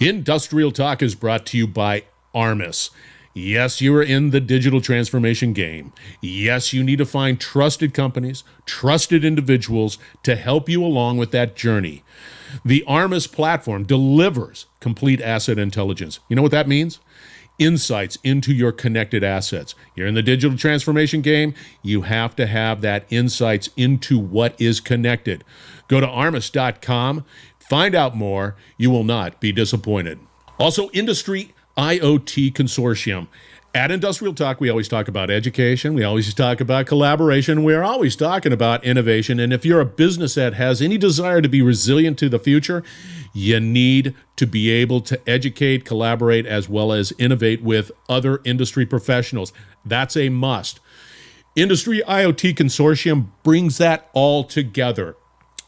Industrial Talk is brought to you by Armis. Yes, you are in the digital transformation game. Yes, you need to find trusted companies, trusted individuals to help you along with that journey. The Armis platform delivers complete asset intelligence. You know what that means? Insights into your connected assets. You're in the digital transformation game, you have to have that insights into what is connected. Go to armis.com, find out more. You will not be disappointed. Also, Industry Iot Consortium. At Industrial Talk, we always talk about education. We always talk about collaboration. We're always talking about innovation. And if you're a business that has any desire to be resilient to the future, you need to be able to educate, collaborate, as well as innovate with other industry professionals. That's a must. Industry Iot Consortium brings that all together.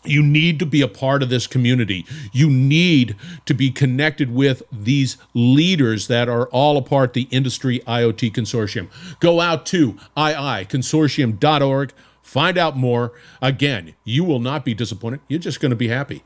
You need to be a part of this community. You need to be connected with these leaders that are all a part of the Industry Iot Consortium. Go out to iiconsortium.org. Find out more. Again, you will not be disappointed. You're just going to be happy.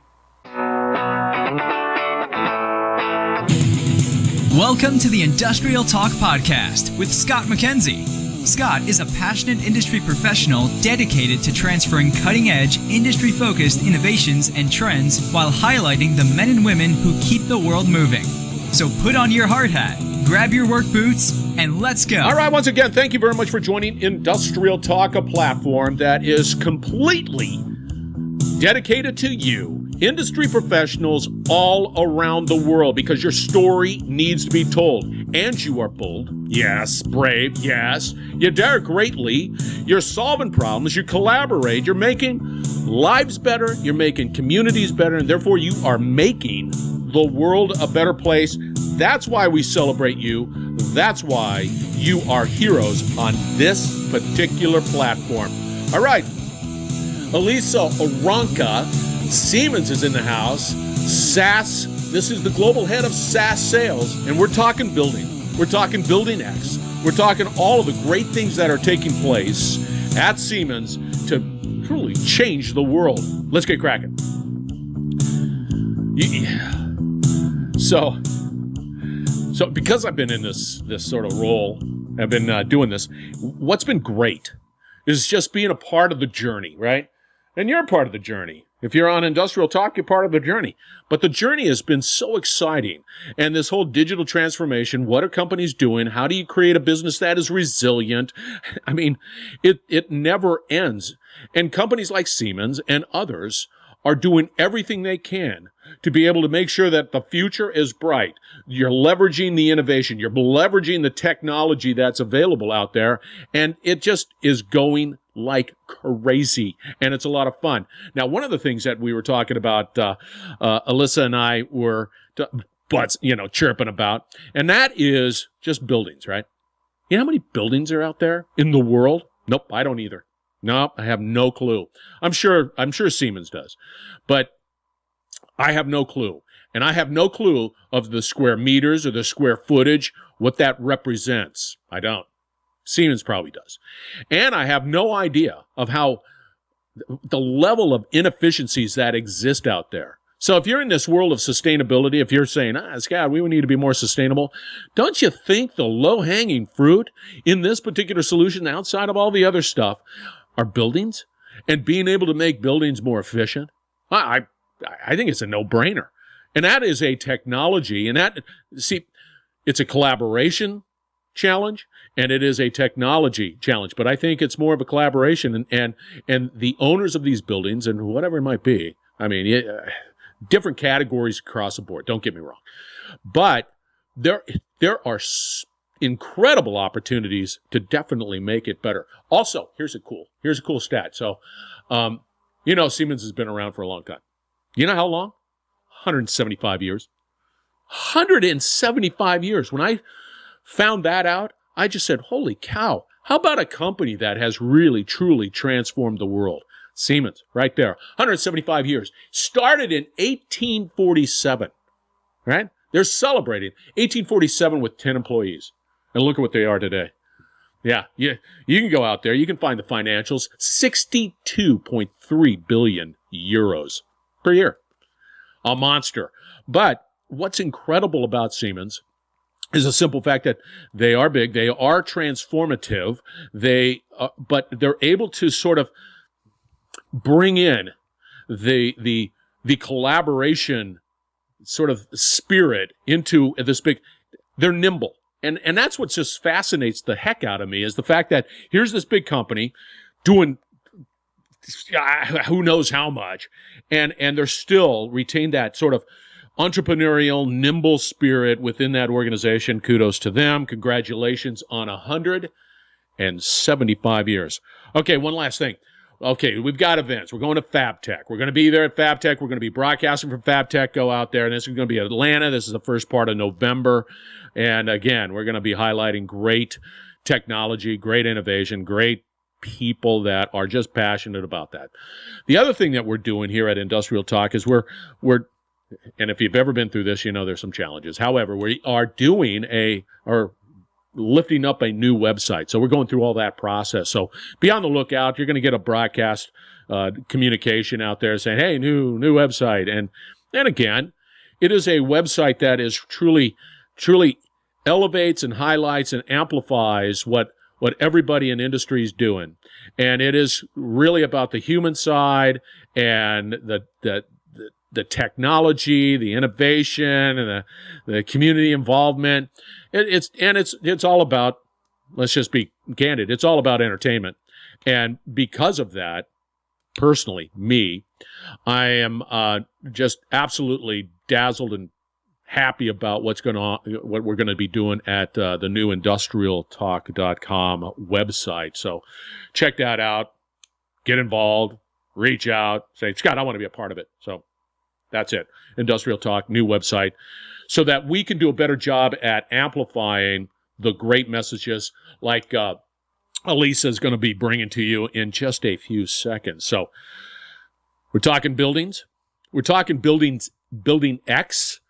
Welcome to the Industrial Talk Podcast with Scott McKenzie. Scott is a passionate industry professional dedicated to transferring cutting-edge, industry-focused innovations and trends while highlighting the men and women who keep the world moving. So put on your hard hat, grab your work boots, and let's go. All right, once again, thank you very much for joining Industrial Talk, a platform that is completely dedicated to you, industry professionals all around the world, because your story needs to be told. And you are bold, yes, brave, yes, you dare greatly, you're solving problems, you collaborate, you're making lives better, you're making communities better, and therefore you are making the world a better place. That's why we celebrate you. That's why you are heroes on this particular platform. All right, Elisa Roenkae, Siemens is in the house. SaaS, this is the global head of SaaS sales, and we're talking building. We're talking Building X. We're talking all of the great things that are taking place at Siemens to truly change the world. Let's get cracking. So because I've been in this sort of role, I've been doing this, what's been great is just being a part of the journey, right? And you're a part of the journey. If you're on Industrial Talk, you're part of the journey. But the journey has been so exciting. And this whole digital transformation, what are companies doing? How do you create a business that is resilient? I mean, it never ends. And companies like Siemens and others are doing everything they can to be able to make sure that the future is bright. You're leveraging the innovation. You're leveraging the technology that's available out there. And it just is going like crazy, and it's a lot of fun. Now, one of the things that we were talking about, Elisa and I were, chirping about, and that is just buildings, right? You know how many buildings are out there in the world? Nope, I don't either. Nope, I have no clue. I'm sure Siemens does, but I have no clue, and I have no clue of the square meters or the square footage, what that represents. I don't. Siemens probably does. And I have no idea of how the level of inefficiencies that exist out there. So if you're in this world of sustainability, if you're saying, Scott, we need to be more sustainable, don't you think the low-hanging fruit in this particular solution, outside of all the other stuff, are buildings and being able to make buildings more efficient? I think it's a no-brainer. And that is a technology, and it's a collaboration challenge, and it is a technology challenge, but I think it's more of a collaboration, and the owners of these buildings and whatever it might be, I mean, different categories across the board, don't get me wrong, but there are incredible opportunities to definitely make it better. Also, here's a cool stat. So, Siemens has been around for a long time. You know how long? 175 years. 175 years. When I found that out, I just said, holy cow, how about a company that has really, truly transformed the world? Siemens, right there, 175 years. Started in 1847, right? They're celebrating 1847 with 10 employees. And look at what they are today. Yeah, you can go out there, you can find the financials, 62.3 billion euros per year. A monster. But what's incredible about Siemens is a simple fact that they are big, they are transformative, but they're able to sort of bring in the collaboration sort of spirit into this big. They're nimble, and that's what just fascinates the heck out of me is the fact that here's this big company doing who knows how much, and they're still retain that sort of entrepreneurial, nimble spirit within that organization. Kudos to them. Congratulations on 175 years. Okay, one last thing. Okay, we've got events. We're going to FabTech. We're going to be there at FabTech. We're going to be broadcasting from FabTech. Go out there. And this is going to be Atlanta. This is the first part of November. And again, we're going to be highlighting great technology, great innovation, great people that are just passionate about that. The other thing that we're doing here at Industrial Talk is we're and if you've ever been through this, you know there's some challenges. However, we are doing or lifting up a new website. So we're going through all that process. So be on the lookout. You're going to get a broadcast communication out there saying, hey, new website. And again, it is a website that is truly elevates and highlights and amplifies what everybody in industry is doing. And it is really about the human side and the technology, the innovation, and the community involvement. It's all about, let's just be candid, it's all about entertainment. And because of that, personally, I am just absolutely dazzled and happy about what we're going to be doing at the new industrialtalk.com website. So check that out, get involved, reach out, say, Scott, I want to be a part of it. So that's it. Industrial Talk, new website, so that we can do a better job at amplifying the great messages like Elisa is going to be bringing to you in just a few seconds. So we're talking buildings. We're talking Building X.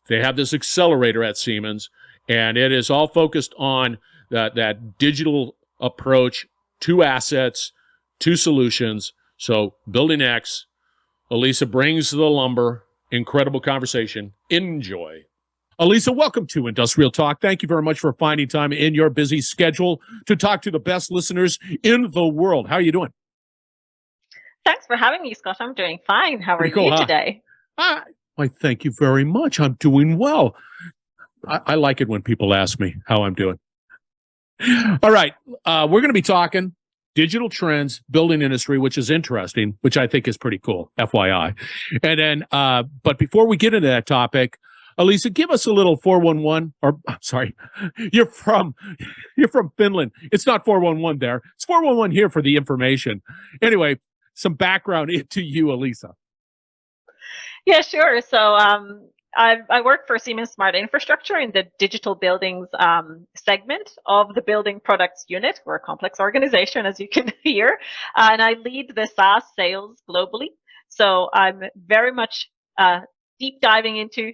They have this accelerator at Siemens, and it is all focused on that digital approach to assets, to solutions. So Building X, Elisa brings the lumber. Incredible conversation. Enjoy. Elisa, welcome to Industrial Talk. Thank you very much for finding time in your busy schedule to talk to the best listeners in the world. How are you doing? Thanks for having me, Scott. I'm doing fine. How are cool, you today? Why, thank you very much. I'm doing well. I like it when people ask me how I'm doing. All right. We're going to be talking digital trends, building industry, which is interesting, which I think is pretty cool, FYI. And then, but before we get into that topic, Elisa, give us a little 411, or sorry, you're from Finland. It's not 411 there. It's 411 here for the information. Anyway, some background into you, Elisa. Yeah, sure. So I work for Siemens Smart Infrastructure in the digital buildings segment of the building products unit. We're a complex organization, as you can hear, and I lead the SaaS sales globally. So I'm very much deep diving into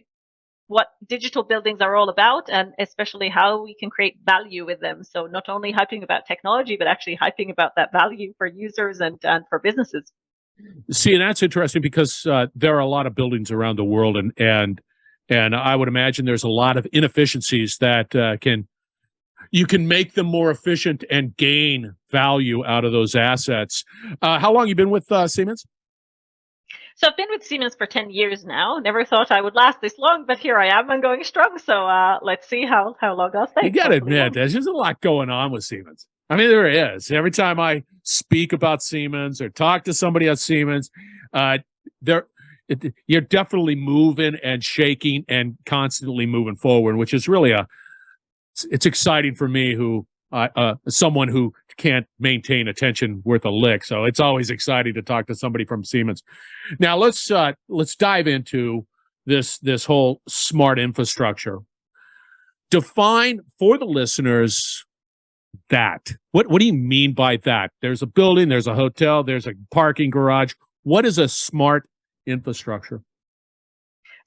what digital buildings are all about, and especially how we can create value with them. So not only hyping about technology, but actually hyping about that value for users and for businesses. See, and that's interesting because there are a lot of buildings around the world, and I would imagine there's a lot of inefficiencies that you can make them more efficient and gain value out of those assets. How long have you been with Siemens? So I've been with Siemens for 10 years now. Never thought I would last this long, but here I am and going strong. So let's see how long I'll stay. You got to admit, there's just a lot going on with Siemens. I mean, there is. Every time I speak about Siemens or talk to somebody at Siemens, you're definitely moving and shaking and constantly moving forward, which is really it's exciting for me, who someone who can't maintain attention worth a lick. So it's always exciting to talk to somebody from Siemens. Now let's dive into this whole smart infrastructure. Define for the listeners that. What do you mean by that? There's a building, there's a hotel, there's a parking garage. What is a smart infrastructure?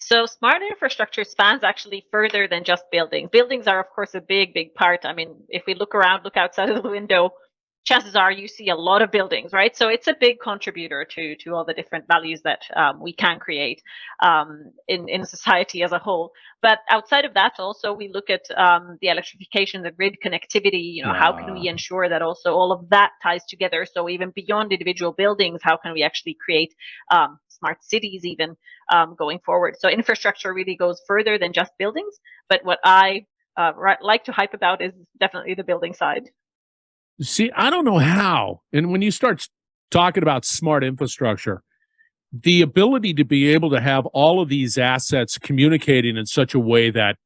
So smart infrastructure spans actually further than just buildings. Buildings are, of course, a big part. I mean, if we look outside of the window, chances are you see a lot of buildings, right? So it's a big contributor to all the different values that we can create in society as a whole. But outside of that, also we look at the electrification, the grid connectivity. How can we ensure that also all of that ties together? So even beyond individual buildings, how can we actually create smart cities even going forward? So infrastructure really goes further than just buildings. But what I like to hype about is definitely the building side. See, I don't know how. And when you start talking about smart infrastructure, the ability to be able to have all of these assets communicating in such a way that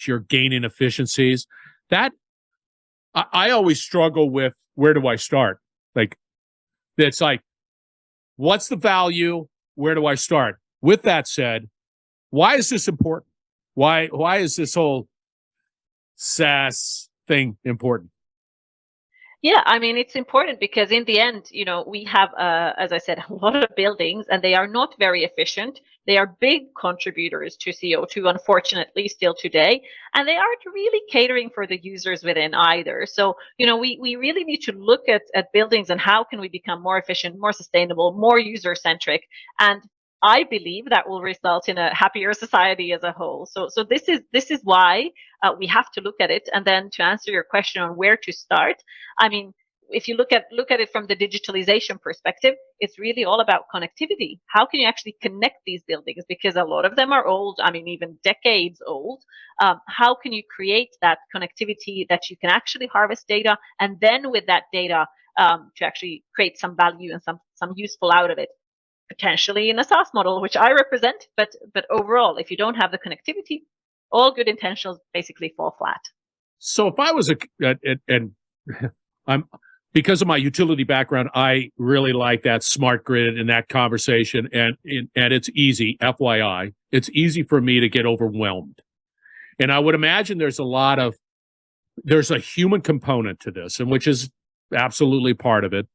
you're gaining efficiencies, that I always struggle with, where do I start? Like, it's like, what's the value? Where do I start? With that said, why is this important? Why is this whole SaaS thing important? Yeah, I mean, it's important because in the end, we have, as I said, a lot of buildings and they are not very efficient. They are big contributors to CO2, unfortunately, still today. And they aren't really catering for the users within either. So, we really need to look at buildings and how can we become more efficient, more sustainable, more user-centric. And I believe that will result in a happier society as a whole. So this is why we have to look at it. And then to answer your question on where to start, I mean, if you look at it from the digitalization perspective, it's really all about connectivity. How can you actually connect these buildings? Because a lot of them are old, I mean, even decades old. How can you create that connectivity that you can actually harvest data, and then with that data to actually create some value and some useful out of it? Potentially in a SaaS model, which I represent, but overall, if you don't have the connectivity, all good intentions basically fall flat. So if I was and I'm, because of my utility background, I really like that smart grid and that conversation, and it's easy, FYI, it's easy for me to get overwhelmed. And I would imagine there's a human component to this, and which is absolutely part of it.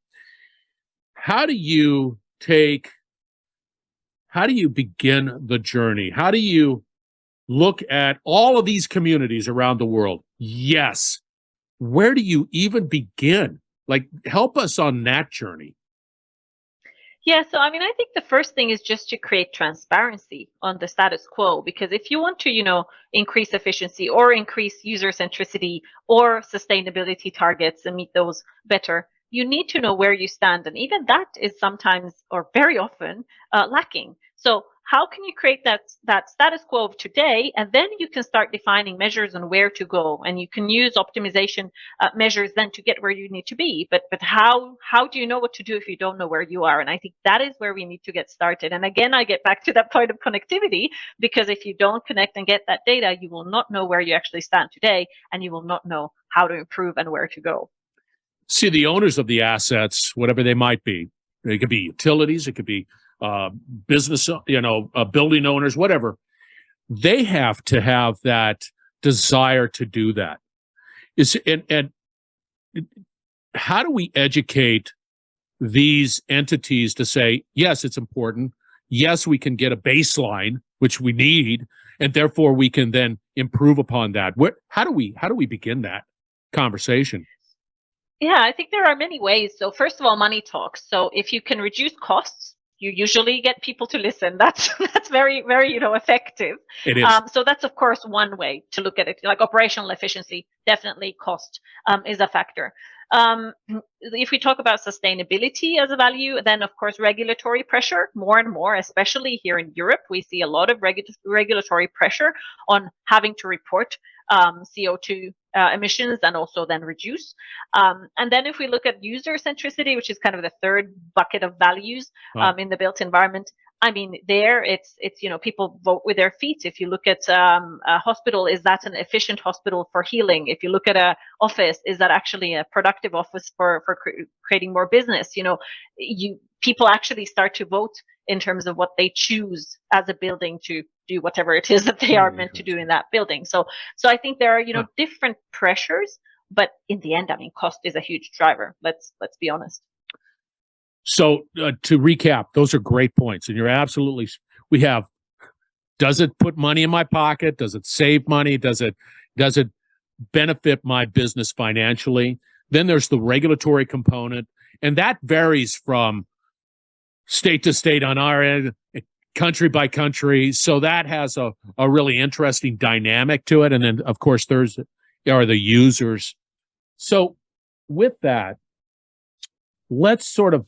How do you begin the journey? How do you look at all of these communities around the world? Yes. Where do you even begin? Like, help us on that journey. Yeah, so I mean, I think the first thing is just to create transparency on the status quo, because if you want to, increase efficiency or increase user centricity or sustainability targets and meet those better, you need to know where you stand. And even that is sometimes, or very often, lacking. So how can you create that status quo of today, and then you can start defining measures on where to go, and you can use optimization measures then to get where you need to be. But how do you know what to do if you don't know where you are? And I think that is where we need to get started. And again, I get back to that point of connectivity, because if you don't connect and get that data, you will not know where you actually stand today, and you will not know how to improve and where to go. See, the owners of the assets, whatever they might be, it could be utilities, it could be business, building owners, whatever. They have to have that desire to do that. And how do we educate these entities to say, yes, it's important. Yes, we can get a baseline, which we need, and therefore we can then improve upon that. How do we begin that conversation? Yeah, I think there are many ways. So first of all, money talks. So if you can reduce costs, you usually get people to listen. That's very, very, effective. It is. So that's, of course, one way to look at it. Like operational efficiency, definitely cost is a factor. If we talk about sustainability as a value, then of course regulatory pressure, more and more, especially here in Europe, we see a lot of regulatory pressure on having to report CO2 emissions and also then reduce. And then if we look at user centricity, which is kind of the third bucket of values in the built environment, I mean, there it's people vote with their feet. If you look at a hospital, is that an efficient hospital for healing? If you look at a office, is that actually a productive office for creating more business? People actually start to vote in terms of what they choose as a building to do whatever it is that they are meant to do in that building. So I think there are different pressures, but in the end, I mean, cost is a huge driver. Let's be honest. So to recap, those are great points, and you're absolutely. We have. Does it put money in my pocket? Does it save money? Does it benefit my business financially? Then there's the regulatory component, and that varies from state to state on our end, country by country. So that has a really interesting dynamic to it. And then, of course, there's are the users. So with that, let's sort of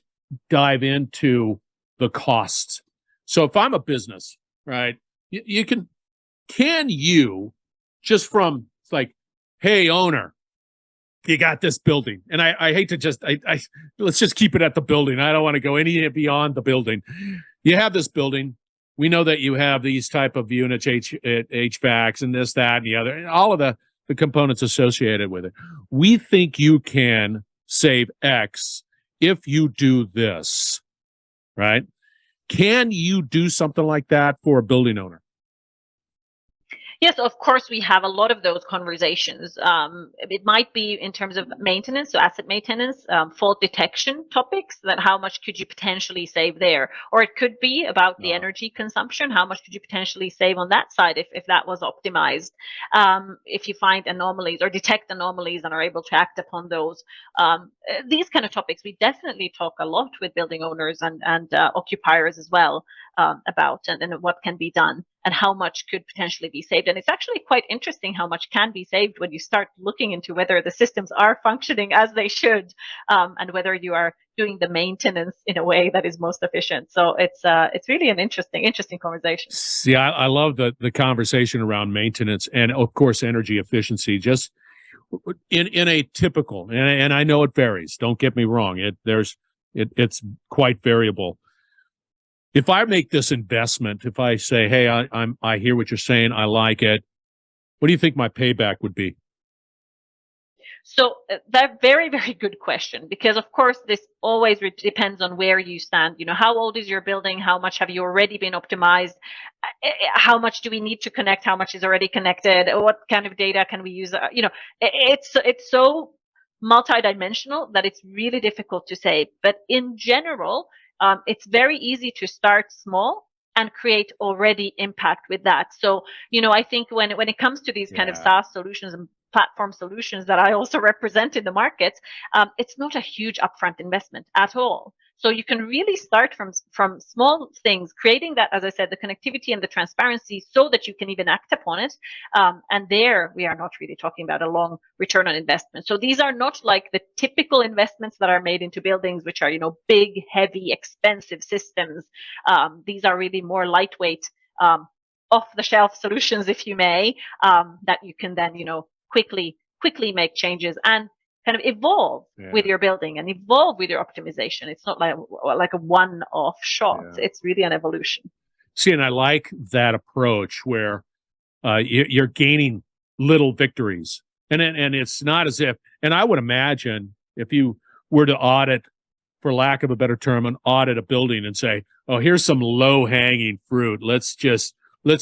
dive into the costs. So if I'm a business, right, you can you just from, it's like, hey, owner, you got this building. And I hate to just, let's just keep it at the building. I don't want to go any beyond the building. You have this building. We know that you have these type of units, HVACs and this, that, and the other, and all of the components associated with it. We think you can save X if you do this, right? Can you do something like that for a building owner? Yes, of course, we have a lot of those conversations. It might be in terms of maintenance, so asset maintenance, fault detection topics, that how much could you potentially save there? Or it could be about the energy consumption, how much could you potentially save on that side if that was optimized? If you find anomalies or detect anomalies and are able to act upon those. These kind of topics, we definitely talk a lot with building owners and occupiers as well about and what can be done and how much could potentially be saved. And it's actually quite interesting how much can be saved when you start looking into whether the systems are functioning as they should, and whether you are doing the maintenance in a way that is most efficient. So it's really an interesting conversation. See, I love the conversation around maintenance and, of course, energy efficiency. Just in a typical, and I know it varies. Don't get me wrong. It's quite variable. If I make this investment, if I say, hey, I hear what you're saying, I like it, what do you think my payback would be? So that very, very good question, because of course this always depends on where you stand. You know, how old is your building? How much have you already been optimized? How much do we need to connect? How much is already connected? What kind of data can we use? You know, it's so multidimensional that it's really difficult to say. But in general, it's very easy to start small and create already impact with that. So, you know, I think when it comes to these kind of SaaS solutions and platform solutions that I also represent in the market, it's not a huge upfront investment at all. So you can really start from small things, creating that, as I said, the connectivity and the transparency so that you can even act upon it. And there we are not really talking about a long return on investment. So these are not like the typical investments that are made into buildings, which are, you know, big, heavy, expensive systems. These are really more lightweight, off-the-shelf solutions, if you may, that you can then, you know, quickly make changes and kind of evolve with your building and evolve with your optimization. It's not like a one-off shot. It's really an evolution. See, and I like that approach where you're gaining little victories. And it's not as if, and I would imagine if you were to audit, for lack of a better term, audit a building and say, oh, here's some low-hanging fruit. Let's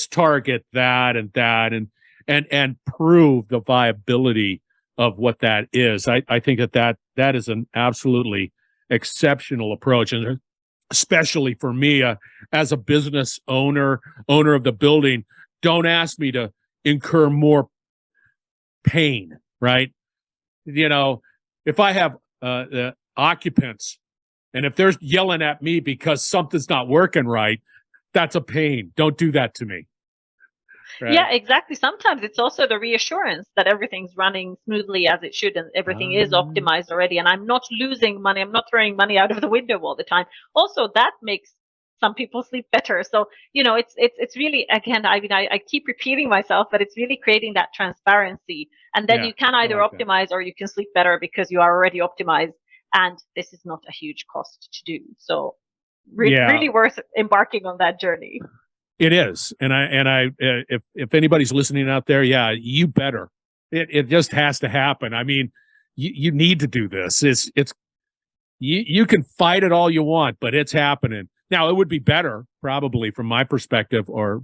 target that and prove the viability of what that is. I think that is an absolutely exceptional approach. And especially for me, as a business owner of the building, don't ask me to incur more pain, right? You know, if I have the occupants and if they're yelling at me because something's not working right, that's a pain. Don't do that to me. Right. Yeah, exactly. Sometimes it's also the reassurance that everything's running smoothly as it should and everything is optimized already and I'm not losing money. I'm not throwing money out of the window all the time. Also, that makes some people sleep better. So, you know, it's really, again, I mean, I keep repeating myself, but it's really creating that transparency. And then you can either optimize or you can sleep better because you are already optimized. And this is not a huge cost to do. So really worth embarking on that journey. It is, and if anybody's listening out there, you better. It just has to happen. I mean, you need to do this. You can fight it all you want, but it's happening. Now, it would be better, probably from my perspective, or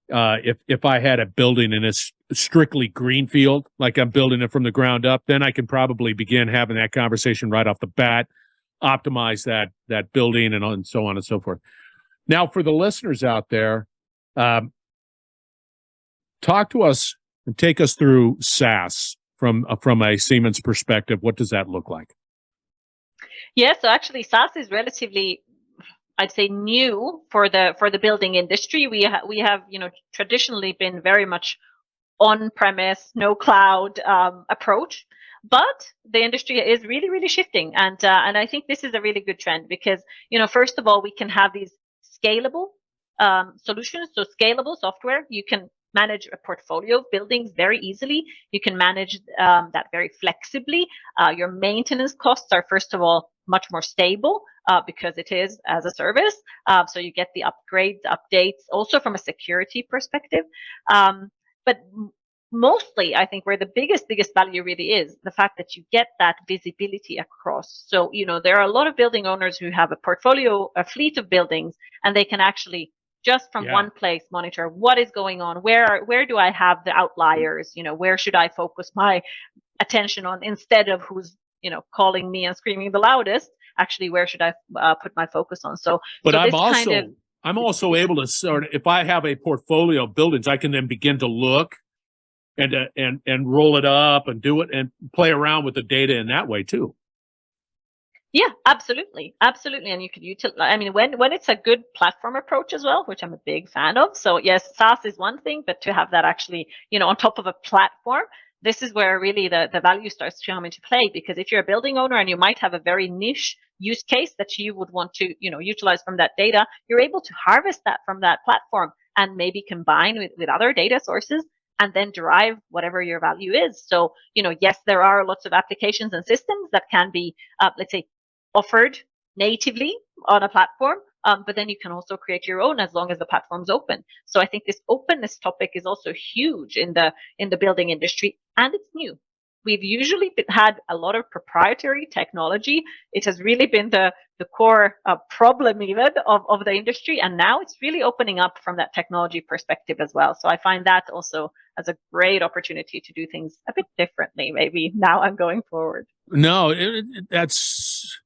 if I had a building and it's strictly greenfield, like I'm building it from the ground up, then I can probably begin having that conversation right off the bat, optimize that building and so on and so forth. Now, for the listeners out there, talk to us and take us through SaaS. from a Siemens perspective? What does that look like? Yeah, so actually SaaS is relatively, I'd say, new for the building industry. We have traditionally been very much on-premise, no cloud approach, but the industry is really, really shifting, and I think this is a really good trend because first of all, we can have these scalable solutions. So scalable software, you can manage a portfolio of buildings very easily. You can manage that very flexibly. Your maintenance costs are, first of all, much more stable because it is as a service. So you get the upgrades, updates, also from a security perspective. But mostly, I think where the biggest value really is the fact that you get that visibility across. So, there are a lot of building owners who have a portfolio, a fleet of buildings, and they can actually just from one place monitor what is going on, where do I have the outliers, where should I focus my attention on instead of who's calling me and screaming the loudest. Actually, where should I put my focus on? But I'm also able to sort of, if I have a portfolio of buildings, I can then begin to look and roll it up and do it and play around with the data in that way too. Yeah, absolutely. And you could utilize, I mean, when it's a good platform approach as well, which I'm a big fan of. So yes, SaaS is one thing, but to have that actually, on top of a platform, this is where really the value starts to come into play. Because if you're a building owner and you might have a very niche use case that you would want to, utilize from that data, you're able to harvest that from that platform and maybe combine with other data sources and then derive whatever your value is. So, yes, there are lots of applications and systems that can be, let's say, offered natively on a platform, but then you can also create your own as long as the platform's open. So I think this openness topic is also huge in the building industry, and it's new. We've usually had a lot of proprietary technology. It has really been the core problem even of the industry, and now it's really opening up from that technology perspective as well. So I find that also as a great opportunity to do things a bit differently, maybe now I'm going forward. No, that's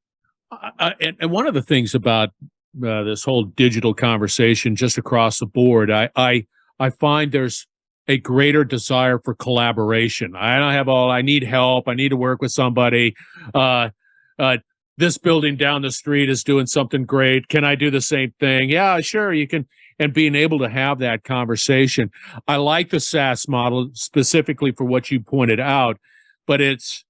and one of the things about this whole digital conversation just across the board, I find there's a greater desire for collaboration. I need help. I need to work with somebody. This building down the street is doing something great. Can I do the same thing? Yeah, sure, you can. And being able to have that conversation. I like the SaaS model specifically for what you pointed out, but it's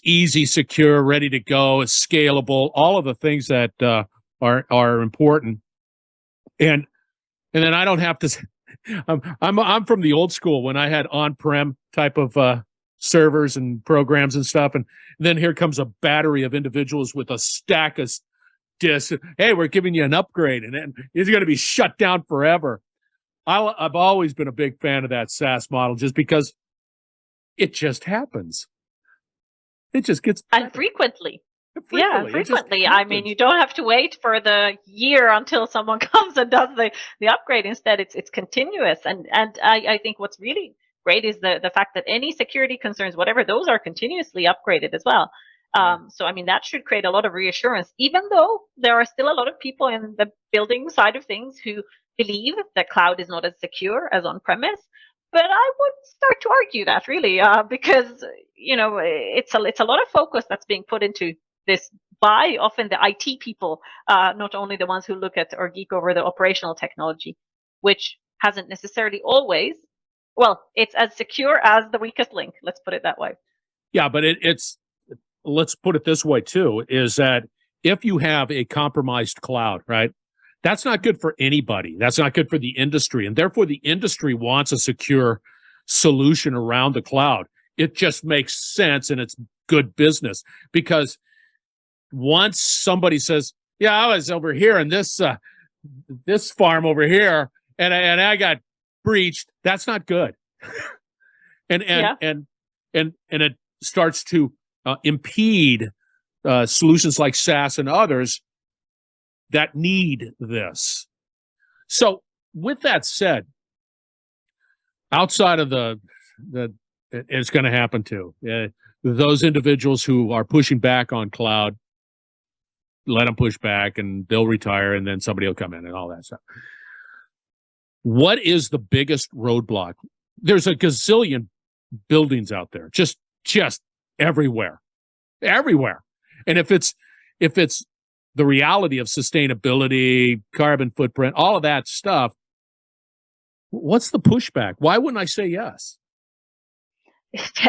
easy, secure, ready to go. It's scalable. All of the things that are important, and then I don't have to. I'm from the old school when I had on-prem type of servers and programs and stuff, and then here comes a battery of individuals with a stack of disks. Hey, we're giving you an upgrade, and then it's going to be shut down forever. I've always been a big fan of that SaaS model, just because it just happens. It just gets better. And frequently. Yeah, frequently. I mean, you don't have to wait for the year until someone comes and does the upgrade. Instead, it's continuous. And I think what's really great is the fact that any security concerns, whatever, those are continuously upgraded as well. So, I mean, that should create a lot of reassurance, even though there are still a lot of people in the building side of things who believe that cloud is not as secure as on-premise. But I would start to argue that really, because, it's a lot of focus that's being put into this by often the IT people, not only the ones who look at or geek over the operational technology, which hasn't necessarily always, it's as secure as the weakest link. Let's put it that way. Yeah, but let's put it this way too, is that if you have a compromised cloud, right, that's not good for anybody. That's not good for the industry. And therefore, the industry wants a secure solution around the cloud. It just makes sense, and it's good business, because once somebody says, yeah, I was over here in this farm over here, and I got breached, that's not good. and it starts to impede solutions like SaaS and others that need this. So with that said, outside of it's going to happen too. Those individuals who are pushing back on cloud, let them push back and they'll retire, and then somebody will come in and all that stuff. What is the biggest roadblock? There's a gazillion buildings out there, just everywhere. And if it's the reality of sustainability, carbon footprint, all of that stuff, what's the pushback? Why wouldn't I say yes?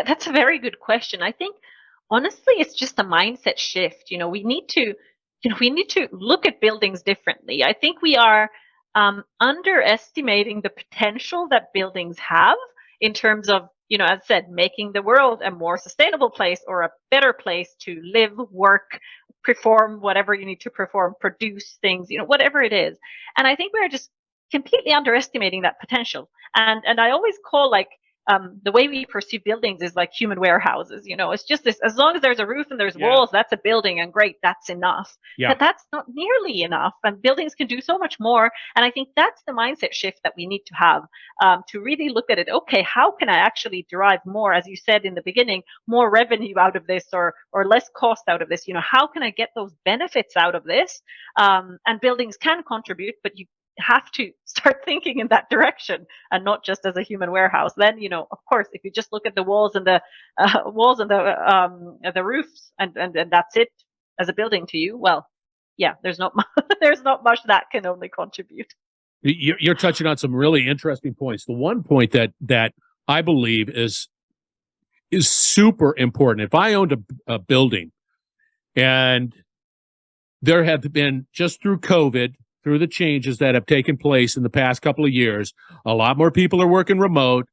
That's a very good question. I think honestly, it's just a mindset shift. We need to look at buildings differently. I think we are underestimating the potential that buildings have in terms of, as I said, making the world a more sustainable place or a better place to live, work, perform whatever you need to perform, produce things, whatever it is. And I think we're just completely underestimating that potential. And I always call the way we perceive buildings is like human warehouses. It's just this, as long as there's a roof and there's walls, that's a building, and great, that's enough. Yeah. But that's not nearly enough, and buildings can do so much more. And I think that's the mindset shift that we need to have, to really look at it. Okay, how can I actually derive more, as you said in the beginning, more revenue out of this, or less cost out of this? How can I get those benefits out of this? And buildings can contribute, but you have to start thinking in that direction and not just as a human warehouse. Then, of course, if you just look at the walls and the roofs and that's it as a building to you, well, yeah, there's not there's not much that can only contribute. You're touching on some really interesting points. The one point that I believe is super important. If I owned a building, and there have been, just through COVID, through the changes that have taken place in the past couple of years, a lot more people are working remote.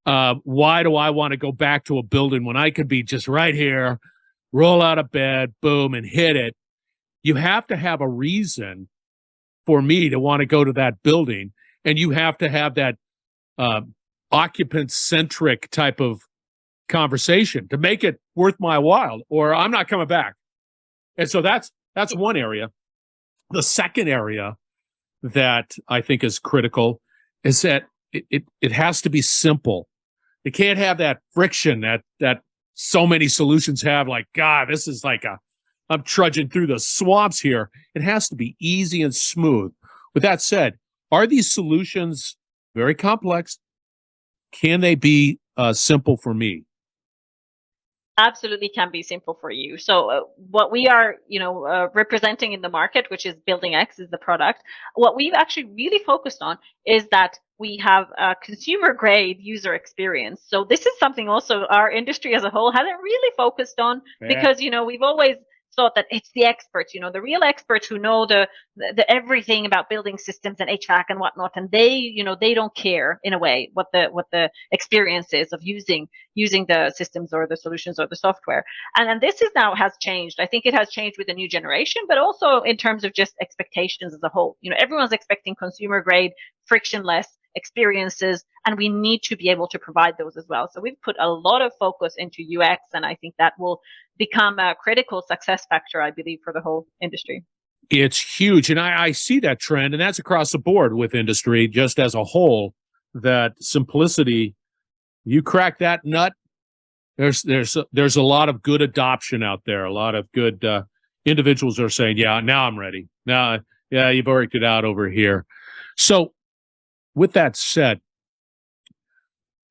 Why do I want to go back to a building when I could be just right here, roll out of bed, boom, and hit it? You have to have a reason for me to want to go to that building, and you have to have that occupant-centric type of conversation to make it worth my while, or I'm not coming back. And so that's one area. The second area that I think is critical is that it has to be simple. It can't have that friction that so many solutions have. Like, God, this is like I'm trudging through the swamps here. It has to be easy and smooth. With that said, are these solutions very complex? Can they be simple for me? Absolutely can be simple for you. So what we are, representing in the market, which is Building X is the product, what we've actually really focused on is that we have a consumer grade user experience. So this is something also our industry as a whole hasn't really focused on, because, we've always thought that it's the experts, the real experts who know the everything about building systems and HVAC and whatnot, and they don't care in a way what the experience is of using the systems or the solutions or the software. And this is now has changed. I think it has changed with the new generation, but also in terms of just expectations as a whole. Everyone's expecting consumer grade, frictionless experiences, and we need to be able to provide those as well. So we've put a lot of focus into UX, and I think that will become a critical success factor, I believe, for the whole industry. It's huge, and I see that trend, and that's across the board with industry, just as a whole, that simplicity, you crack that nut, there's a lot of good adoption out there. A lot of good individuals are saying, yeah, now I'm ready. Now, yeah, you've worked it out over here. So with that said,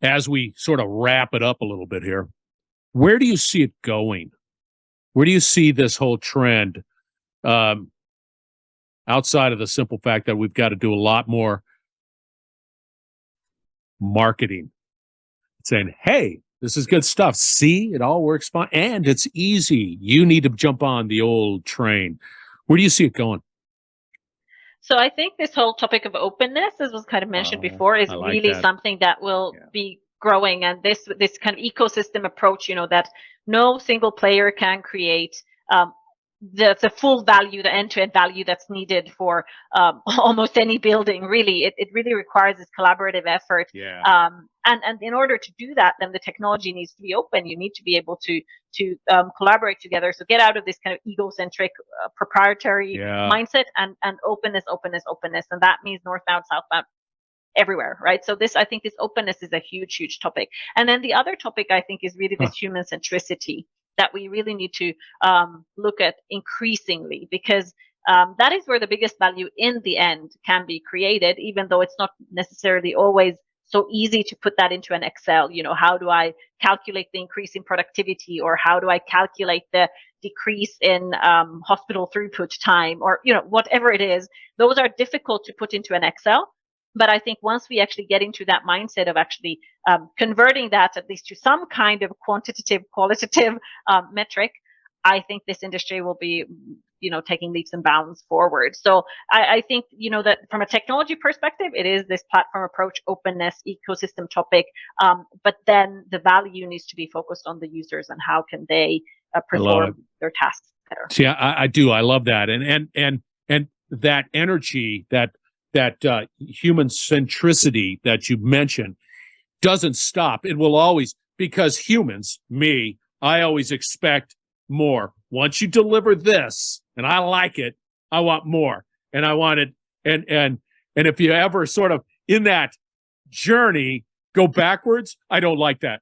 as we sort of wrap it up a little bit here, where do you see it going? Where do you see this whole trend, outside of the simple fact that we've got to do a lot more marketing, saying, hey, this is good stuff. See, it all works fine, and it's easy. You need to jump on the old train. Where do you see it going? So I think this whole topic of openness, as was kind of mentioned before, is really something that will be growing. And this kind of ecosystem approach, that no single player can create the full value, the end-to-end value that's needed for almost any building. Really, it really requires this collaborative effort. And in order to do that, then the technology needs to be open. You need to be able to collaborate together. So get out of this kind of egocentric, proprietary mindset, and openness. And that means northbound, southbound, everywhere, right? So I think this openness is a huge, huge topic. And then the other topic, I think, is really this human centricity that we really need to look at increasingly, because that is where the biggest value in the end can be created, even though it's not necessarily always so easy to put that into an Excel. How do I calculate the increase in productivity, or how do I calculate the decrease in hospital throughput time, or whatever it is. Those are difficult to put into an Excel. But I think once we actually get into that mindset of actually converting that at least to some kind of quantitative, qualitative metric, I think this industry will be, taking leaps and bounds forward. So I think, that from a technology perspective, it is this platform approach, openness, ecosystem topic. But then the value needs to be focused on the users and how can they perform their tasks better. See, I do. I love that. And that energy, that human centricity that you mentioned doesn't stop. It will always, because humans, I always expect more. Once you deliver this and I like it, I want more, and I want it. And if you ever sort of in that journey go backwards, I don't like that.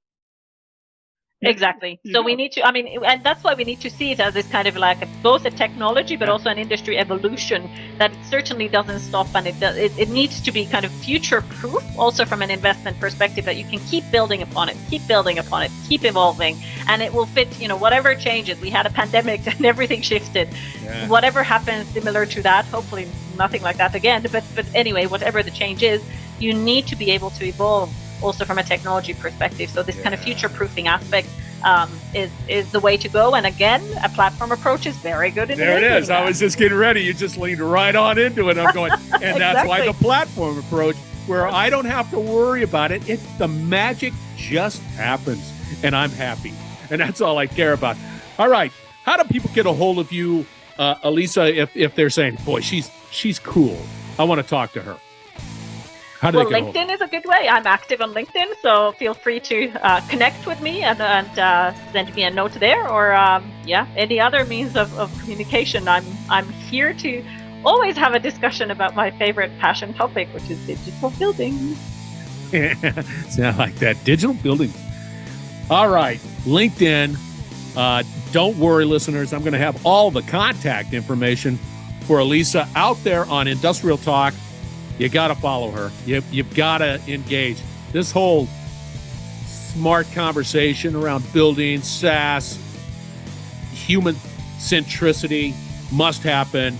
Exactly. So we need to, and that's why we need to see it as this kind of like both a technology, but also an industry evolution that certainly doesn't stop, and it needs to be kind of future proof also from an investment perspective, that you can keep building upon it, keep evolving, and it will fit, whatever changes. We had a pandemic and everything shifted. Yeah. Whatever happens similar to that, hopefully nothing like that again, but anyway, whatever the change is, you need to be able to evolve also from a technology perspective. So this kind of future-proofing aspect is the way to go. And again, a platform approach is very good in there it is. I was just getting ready. You just leaned right on into it. I'm going, and exactly. That's why the platform approach, where I don't have to worry about it. The magic just happens, and I'm happy. And that's all I care about. All right. How do people get a hold of you, Elisa, if they're saying, boy, she's cool, I want to talk to her? LinkedIn is a good way. I'm active on LinkedIn, so feel free to connect with me and send me a note there, or any other means of communication. I'm here to always have a discussion about my favorite passion topic, which is digital buildings. See, I like that, digital buildings. All right, LinkedIn. Don't worry, listeners. I'm going to have all the contact information for Elisa out there on Industrial Talk. You got to follow her. You've got to engage. This whole smart conversation around building, SaaS, human centricity must happen.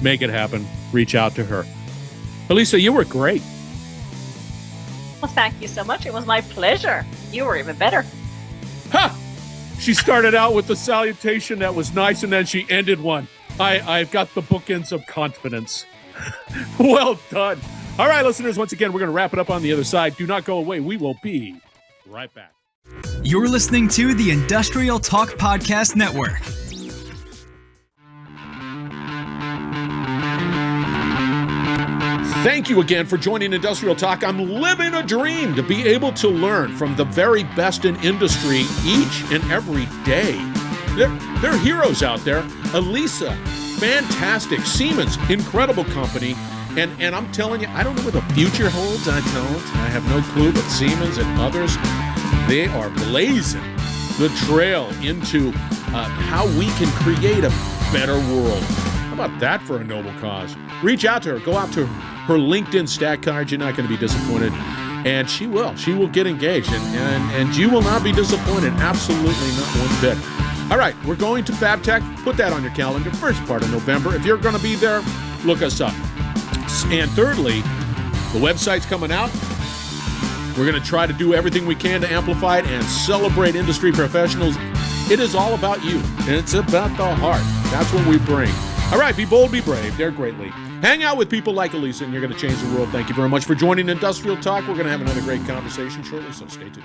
Make it happen. Reach out to her. Elisa, you were great. Well, thank you so much. It was my pleasure. You were even better. Ha! She started out with the salutation that was nice, and then she ended one. I've got the bookends of confidence. Well done. All right, listeners, once again, we're going to wrap it up on the other side. Do not go away. We will be right back. You're listening to the Industrial Talk Podcast Network. Thank you again for joining Industrial Talk. I'm living a dream to be able to learn from the very best in industry each and every day. There are heroes out there. Elisa, fantastic. Siemens, incredible company. And I'm telling you, I don't know what the future holds. I have no clue. But Siemens and others, they are blazing the trail into how we can create a better world. How about that for a noble cause? Reach out to her. Go out to her LinkedIn stat card. You're not going to be disappointed. And she will get engaged. And you will not be disappointed. Absolutely not one bit. All right, we're going to FabTech. Put that on your calendar, first part of November. If you're going to be there, look us up. And thirdly, the website's coming out. We're going to try to do everything we can to amplify it and celebrate industry professionals. It is all about you, and it's about the heart. That's what we bring. All right, be bold, be brave. Dare greatly. Hang out with people like Elisa, and you're going to change the world. Thank you very much for joining Industrial Talk. We're going to have another great conversation shortly, so stay tuned.